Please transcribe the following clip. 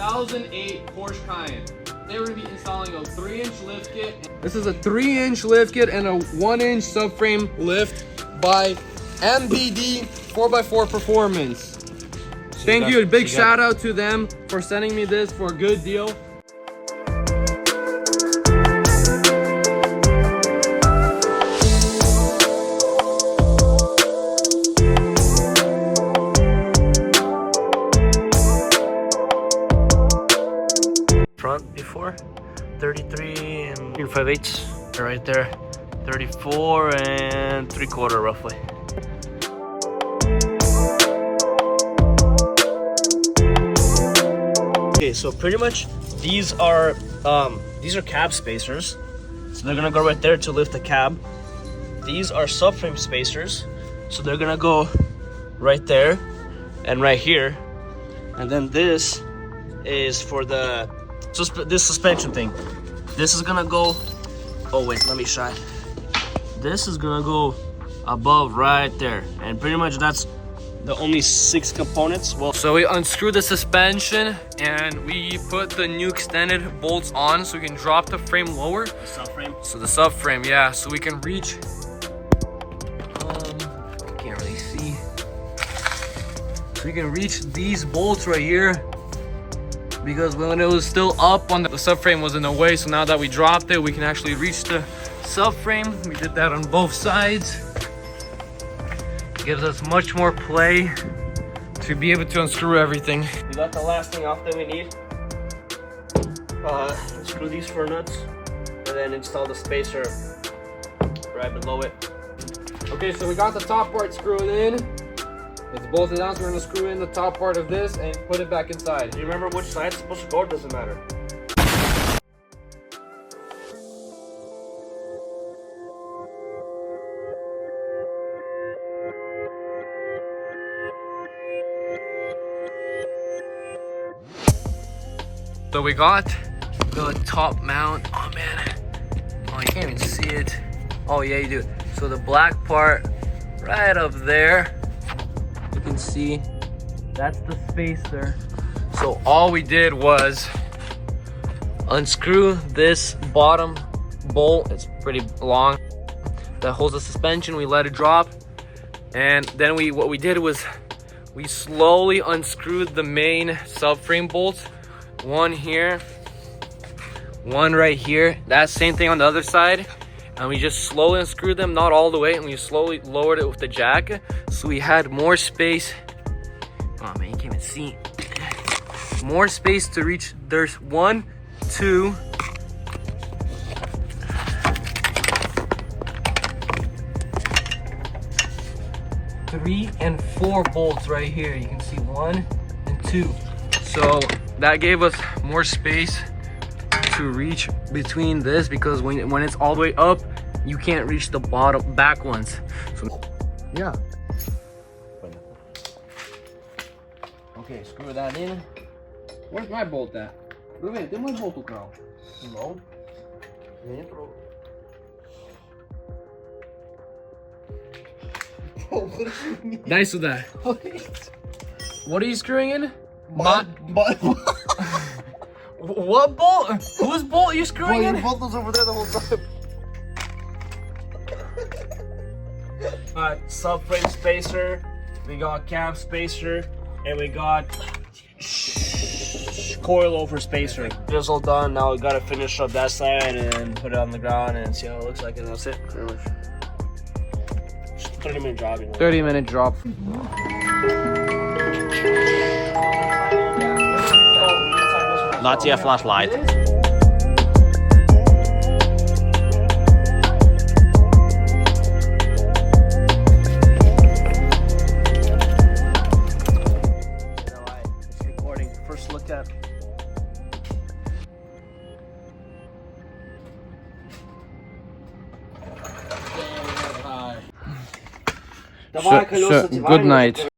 2008 Porsche Cayenne. They were going to be installing a 3-inch lift kit. This is a 3-inch lift kit and a 1-inch subframe lift by MBD 4x4 Performance. Thank you, a big shout out to them for sending me this for a good deal. Front before 33 and 5/8 right there, 34 and 3/4 roughly. Okay, so pretty much these are cab spacers, so they're gonna go right there to lift the cab. These are subframe spacers, so they're gonna go right there and right here, and then this is for the this suspension thing. This is gonna go, oh wait, let me try. This is gonna go above right there, and pretty much that's the only 6 components. Well, so we unscrewed the suspension and we put the new extended bolts on so we can drop the frame lower. The subframe. So the subframe, yeah, so we can reach. Can't really see. So we can reach these bolts right here, because when it was still up on the subframe was in the way. So now that we dropped it, we can actually reach the subframe. We did that on both sides. Gives us much more play to be able to unscrew everything. We got the last thing off that we need. Screw these 4 nuts and then install the spacer right below it. Okay, so we got the top part screwed in. It's bolted down, so we're gonna screw in the top part of this and put it back inside. Do you remember which side it's supposed to go? It doesn't matter. So we got the top mount. Oh man, oh you can't even see it. Oh yeah, you do. So the black part right up there, you can see that's the spacer. So all we did was unscrew this bottom bolt. It's pretty long, that holds the suspension. We let it drop, and then what we did was we slowly unscrewed the main subframe bolts. One here, one right here. That same thing on the other side, and we just slowly unscrewed them, not all the way, and we slowly lowered it with the jack, so we had more space. Oh man, you can't even see. More space to reach. There's 1, 2, 3 and 4 bolts right here. You can see 1 and 2. So that gave us more space to reach between this, because when it's all the way up, you can't reach the bottom back ones. So yeah. Okay, screw that in. Where's my bolt at? Ruben, tem mais bolt o carro? No. Dentro. Dá isso daí. What are you screwing in? What bolt? Whose bolt are you screwing in? Your bolt was over there the whole time. Subframe spacer, we got cab spacer, and we got coilover spacer. Just all done. Now we gotta finish up that side and put it on the ground and see how it looks like, and that's it. Pretty much. Just 30-minute job. 30-minute drop. Not yet flashlight. It's recording. First look at. Good night.